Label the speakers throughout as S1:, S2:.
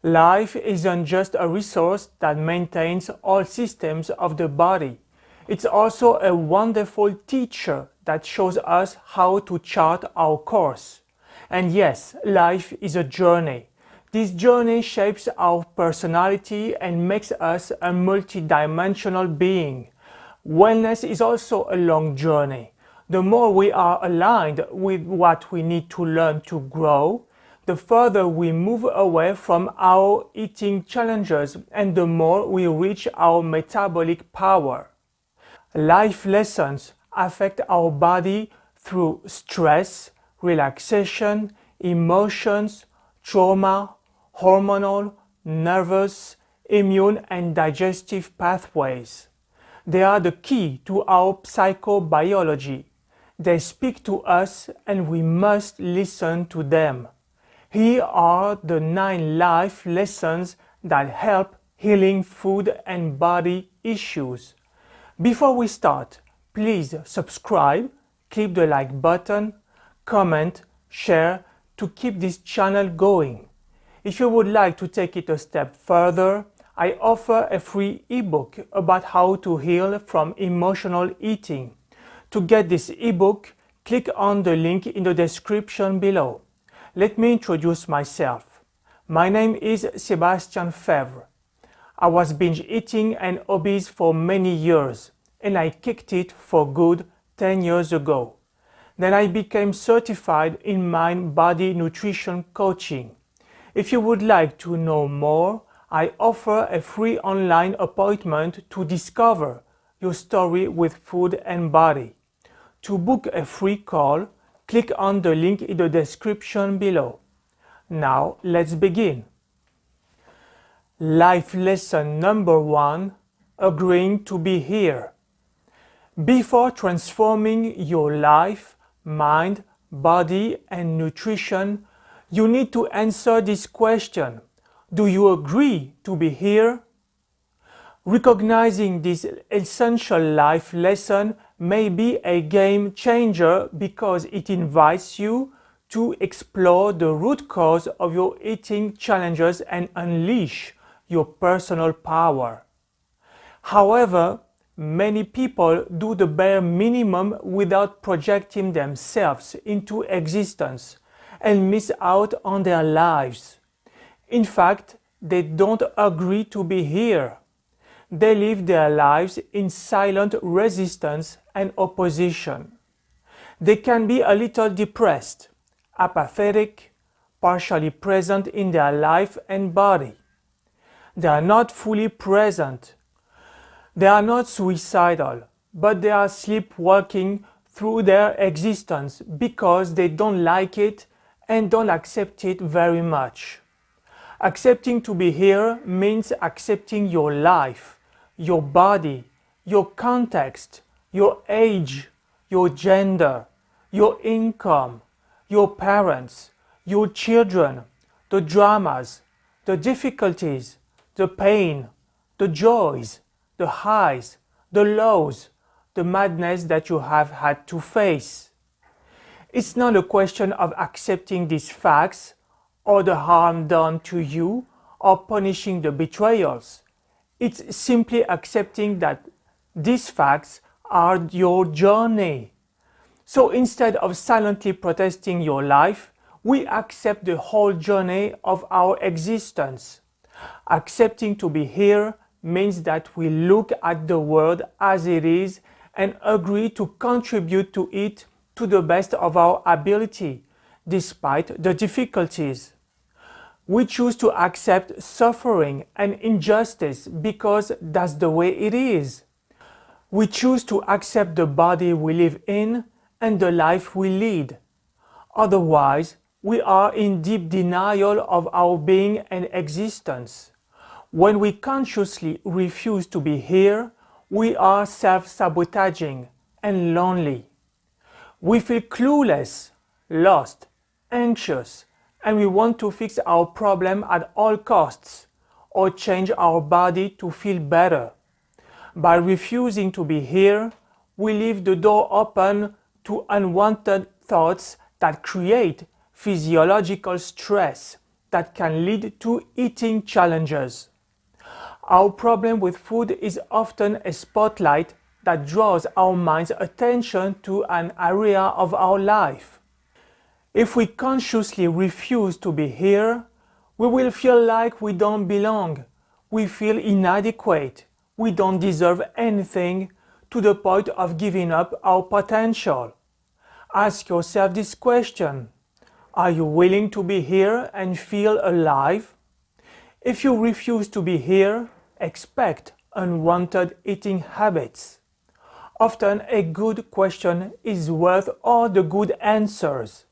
S1: Life isn't just a resource that maintains all systems of the body. It's also a wonderful teacher that shows us how to chart our course. And yes, life is a journey. This journey shapes our personality and makes us a multidimensional being. Wellness is also a long journey. The more we are aligned with what we need to learn to grow, the further we move away from our eating challenges and the more we reach our metabolic power. Life lessons affect our body through stress, relaxation, emotions, trauma, hormonal, nervous, immune and digestive pathways. They are the key to our psychobiology. They speak to us and we must listen to them. Here are the 9 life lessons that help healing food and body issues. Before we start, please subscribe, click the like button, comment, share to keep this channel going. If you would like to take it a step further, I offer a free ebook about how to heal from emotional eating. To get this ebook, click on the link in the description below. Let me introduce myself. My name is Sébastien Febvre. I was binge eating and obese for many years, and I kicked it for good 10 years ago. Then I became certified in mind-body nutrition coaching. If you would like to know more, I offer a free online appointment to discover your story with food and body. To book a free call, click on the link in the description below. Now let's begin. Life lesson number 1: agreeing to be here. Before transforming your life, mind, body, and nutrition, you need to answer this question: do you agree to be here? Recognizing this essential life lesson may be a game changer because it invites you to explore the root cause of your eating challenges and unleash your personal power. However, many people do the bare minimum without projecting themselves into existence and miss out on their lives. In fact, they don't agree to be here. They live their lives in silent resistance and opposition. They can be a little depressed, apathetic, partially present in their life and body. They are not fully present. They are not suicidal, but they are sleepwalking through their existence because they don't like it and don't accept it very much. Accepting to be here means accepting your life, your body, your context, your age, your gender, your income, your parents, your children, the dramas, the difficulties, the pain, the joys, the highs, the lows, the madness that you have had to face. It's not a question of accepting these facts or the harm done to you or punishing the betrayals. It's simply accepting that these facts are your journey. So instead of silently protesting your life, we accept the whole journey of our existence. Accepting to be here means that we look at the world as it is and agree to contribute to it to the best of our ability, despite the difficulties. We choose to accept suffering and injustice because that's the way it is. We choose to accept the body we live in and the life we lead. Otherwise, we are in deep denial of our being and existence. When we consciously refuse to be here, we are self-sabotaging and lonely. We feel clueless, lost, anxious, and we want to fix our problem at all costs or change our body to feel better. By refusing to be here, we leave the door open to unwanted thoughts that create physiological stress that can lead to eating challenges. Our problem with food is often a spotlight that draws our mind's attention to an area of our life. If we consciously refuse to be here, we will feel like we don't belong, we feel inadequate, we don't deserve anything, to the point of giving up our potential. Ask yourself this question: are you willing to be here and feel alive? If you refuse to be here, expect unwanted eating habits. Often a good question is worth all the good answers.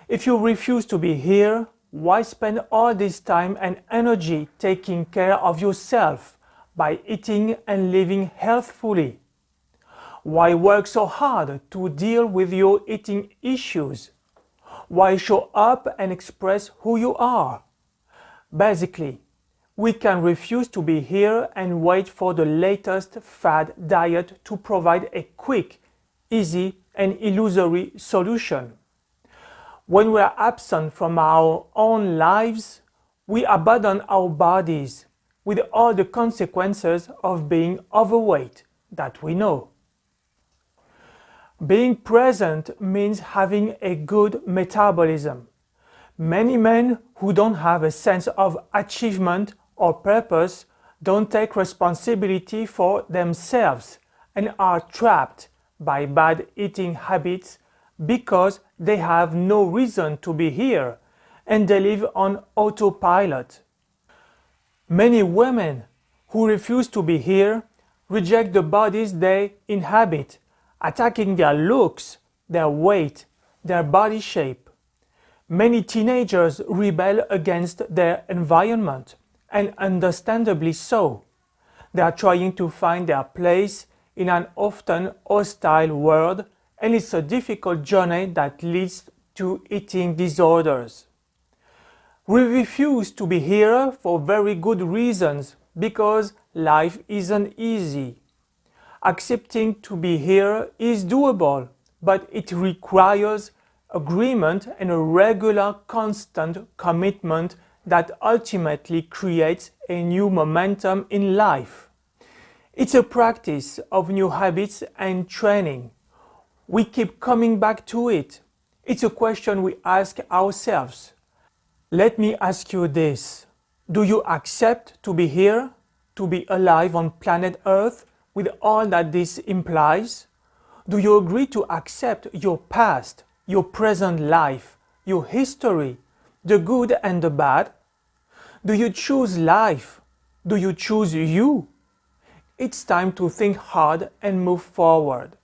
S1: If you refuse to be here, why spend all this time and energy taking care of yourself by eating and living healthfully? Why work so hard to deal with your eating issues? Why show up and express who you are? Basically, we can refuse to be here and wait for the latest fad diet to provide a quick, easy, and illusory solution. When we are absent from our own lives, we abandon our bodies with all the consequences of being overweight that we know. Being present means having a good metabolism. Many men who don't have a sense of achievement or purpose don't take responsibility for themselves and are trapped by bad eating habits because they have no reason to be here and they live on autopilot. Many women who refuse to be here reject the bodies they inhabit, attacking their looks, their weight, their body shape. Many teenagers rebel against their environment, and understandably so. They are trying to find their place in an often hostile world, and it's a difficult journey that leads to eating disorders. We refuse to be here for very good reasons, because life isn't easy. Accepting to be here is doable, but it requires agreement and a regular, constant commitment that ultimately creates a new momentum in life. It's a practice of new habits and training. We keep coming back to it. It's a question we ask ourselves. Let me ask you this: do you accept to be here, to be alive on planet Earth, with all that this implies? Do you agree to accept your past, your present life, your history, the good and the bad? Do you choose life? Do you choose you? It's time to think hard and move forward.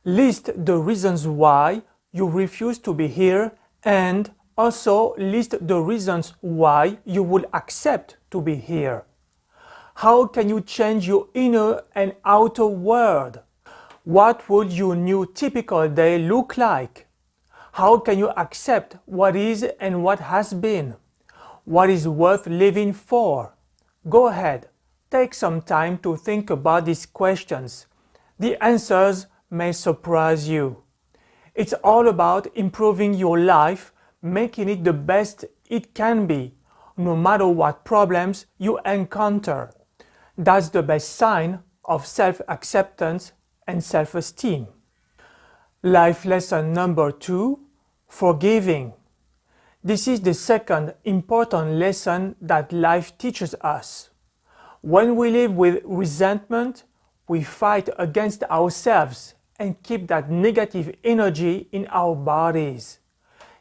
S1: List the reasons why you refuse to be here, and also list the reasons why you will accept to be here. How can you change your inner and outer world? What would your new typical day look like? How can you accept what is and what has been? What is worth living for? Go ahead, take some time to think about these questions. The answers may surprise you. It's all about improving your life, making it the best it can be, no matter what problems you encounter. That's the best sign of self-acceptance and self-esteem. Life lesson number 2, forgiving. This is the second important lesson that life teaches us. When we live with resentment, we fight against ourselves and keep that negative energy in our bodies.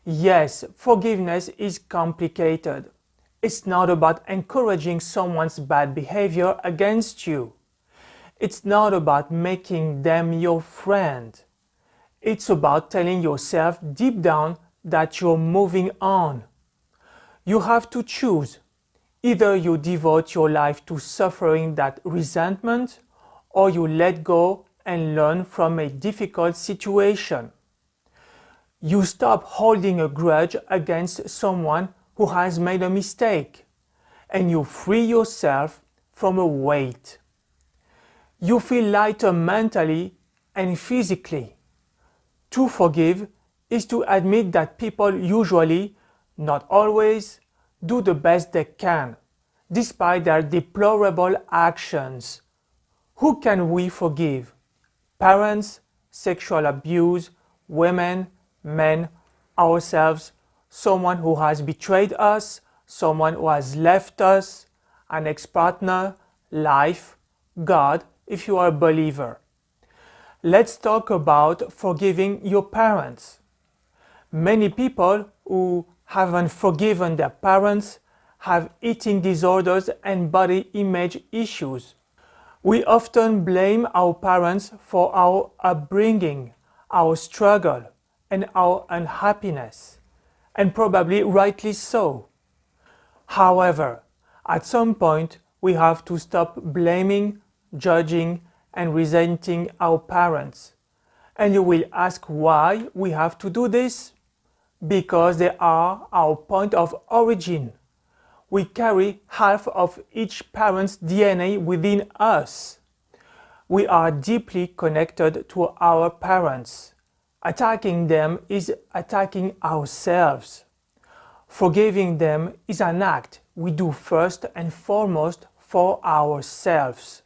S1: Yes, forgiveness is complicated. It's not about encouraging someone's bad behavior against you. It's not about making them your friend. It's about telling yourself deep down that you're moving on. You have to choose. Either you devote your life to suffering that resentment, or you let go and learn from a difficult situation. You stop holding a grudge against someone who has made a mistake, and you free yourself from a weight. You feel lighter mentally and physically. To forgive is to admit that people usually, not always, do the best they can, despite their deplorable actions. Who can we forgive? Parents, sexual abuse, women, men, ourselves, someone who has betrayed us, someone who has left us, an ex-partner, life, God, if you are a believer. Let's talk about forgiving your parents. Many people who haven't forgiven their parents have eating disorders and body image issues. We often blame our parents for our upbringing, our struggle, and our unhappiness, and probably rightly so. However, at some point, we have to stop blaming, judging, and resenting our parents. And you will ask why we have to do this? Because they are our point of origin. We carry half of each parent's DNA within us. We are deeply connected to our parents. Attacking them is attacking ourselves. Forgiving them is an act we do first and foremost for ourselves.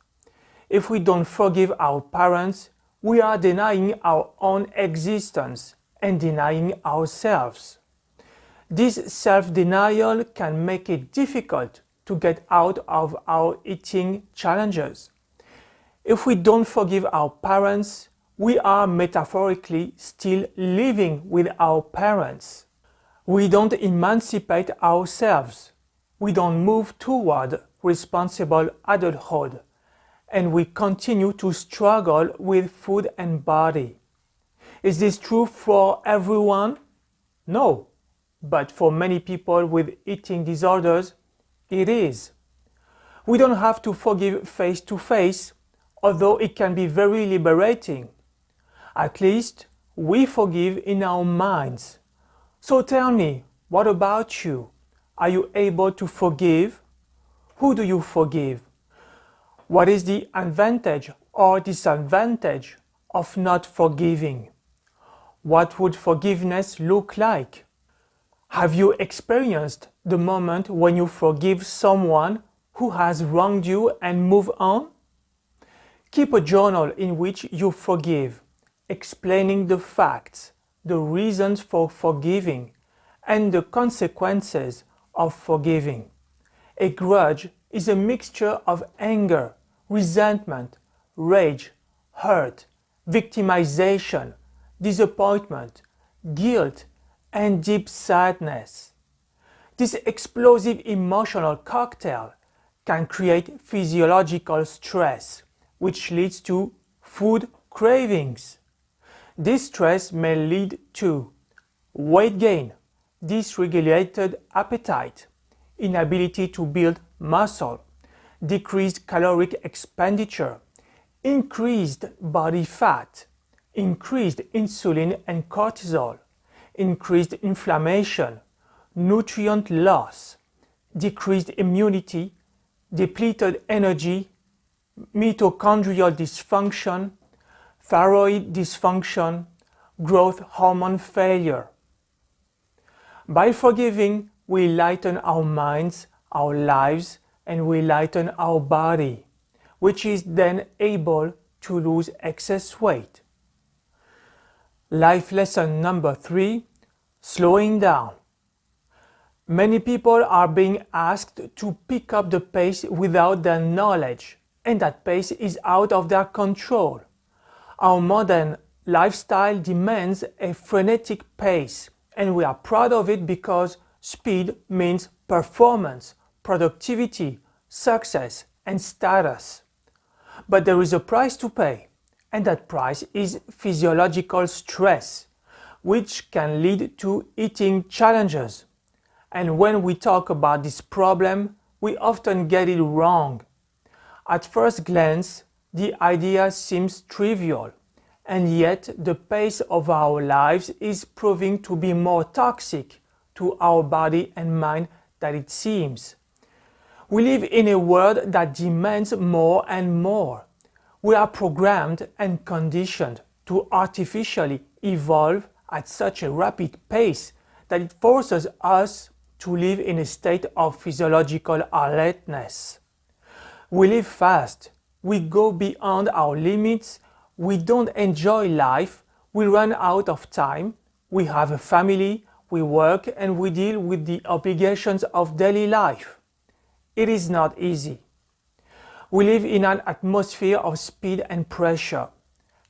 S1: If we don't forgive our parents, we are denying our own existence and denying ourselves. This self-denial can make it difficult to get out of our eating challenges. If we don't forgive our parents, we are metaphorically still living with our parents. We don't emancipate ourselves. We don't move toward responsible adulthood, and we continue to struggle with food and body. Is this true for everyone? No, but for many people with eating disorders, it is. We don't have to forgive face to face, although it can be very liberating. At least we forgive in our minds. So tell me, what about you? Are you able to forgive? Who do you forgive? What is the advantage or disadvantage of not forgiving? What would forgiveness look like? Have you experienced the moment when you forgive someone who has wronged you and move on? Keep a journal in which you forgive, explaining the facts, the reasons for forgiving, and the consequences of forgiving. A grudge is a mixture of anger, resentment, rage, hurt, victimization, disappointment, guilt, and deep sadness. This explosive emotional cocktail can create physiological stress, which leads to food cravings. This stress may lead to weight gain, dysregulated appetite, inability to build muscle, decreased caloric expenditure, increased body fat, increased insulin and cortisol, increased inflammation, nutrient loss, decreased immunity, depleted energy, mitochondrial dysfunction, thyroid dysfunction, growth hormone failure. By forgiving, we lighten our minds, our lives, and we lighten our body, which is then able to lose excess weight. Life lesson number 3, slowing down. Many people are being asked to pick up the pace without their knowledge, and that pace is out of their control. Our modern lifestyle demands a frenetic pace, and we are proud of it because speed means performance, productivity, success, and status. But there is a price to pay, and that price is physiological stress, which can lead to eating challenges. And when we talk about this problem, we often get it wrong. At first glance, the idea seems trivial, and yet the pace of our lives is proving to be more toxic to our body and mind than it seems. We live in a world that demands more and more. We are programmed and conditioned to artificially evolve at such a rapid pace that it forces us to live in a state of physiological alertness. We live fast, we go beyond our limits, we don't enjoy life, we run out of time, we have a family, we work, and we deal with the obligations of daily life. It is not easy. We live in an atmosphere of speed and pressure.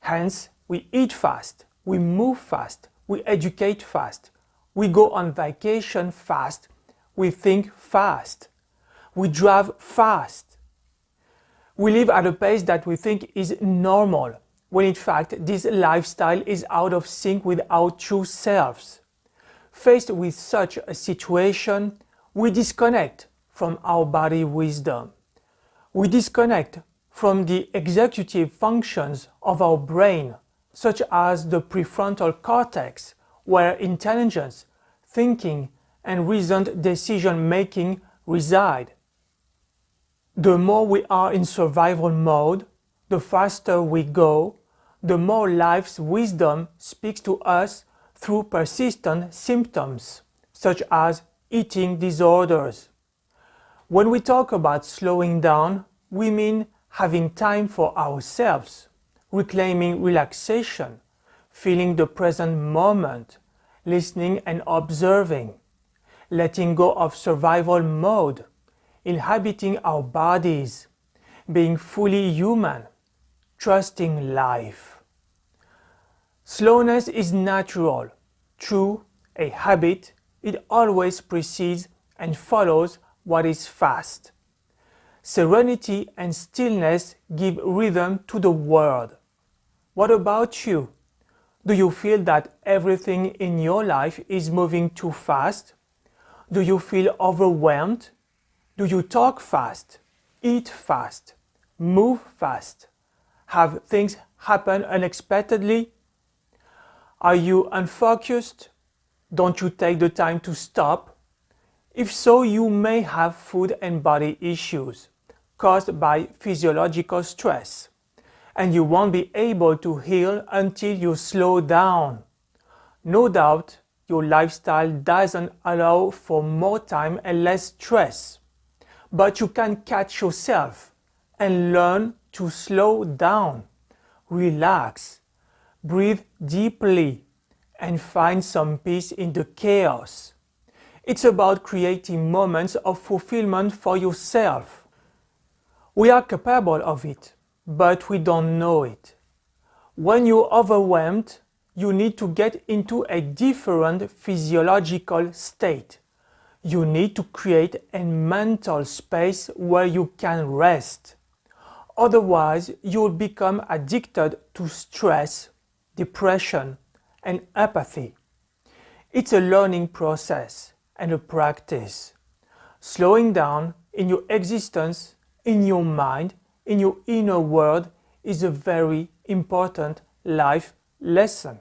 S1: Hence, we eat fast, we move fast, we educate fast, we go on vacation fast, we think fast, we drive fast. We live at a pace that we think is normal, when in fact this lifestyle is out of sync with our true selves. Faced with such a situation, we disconnect from our body wisdom. We disconnect from the executive functions of our brain, such as the prefrontal cortex, where intelligence, thinking, and reasoned decision-making reside. The more we are in survival mode, the faster we go, the more life's wisdom speaks to us through persistent symptoms, such as eating disorders. When we talk about slowing down, we mean having time for ourselves, reclaiming relaxation, feeling the present moment, listening and observing, letting go of survival mode, inhabiting our bodies, being fully human, trusting life. Slowness is natural. Through a habit, it always precedes and follows what is fast. Serenity and stillness give rhythm to the world. What about you? Do you feel that everything in your life is moving too fast? Do you feel overwhelmed? Do you talk fast, eat fast, move fast, have things happen unexpectedly? Are you unfocused? Don't you take the time to stop? If so, you may have food and body issues caused by physiological stress, and you won't be able to heal until you slow down. No doubt, your lifestyle doesn't allow for more time and less stress, but you can catch yourself and learn to slow down, relax, breathe deeply, and find some peace in the chaos. It's about creating moments of fulfillment for yourself. We are capable of it, but we don't know it. When you're overwhelmed, you need to get into a different physiological state. You need to create a mental space where you can rest. Otherwise, you'll become addicted to stress, depression, and apathy. It's a learning process and a practice. Slowing down in your existence, in your mind, in your inner world is a very important life lesson.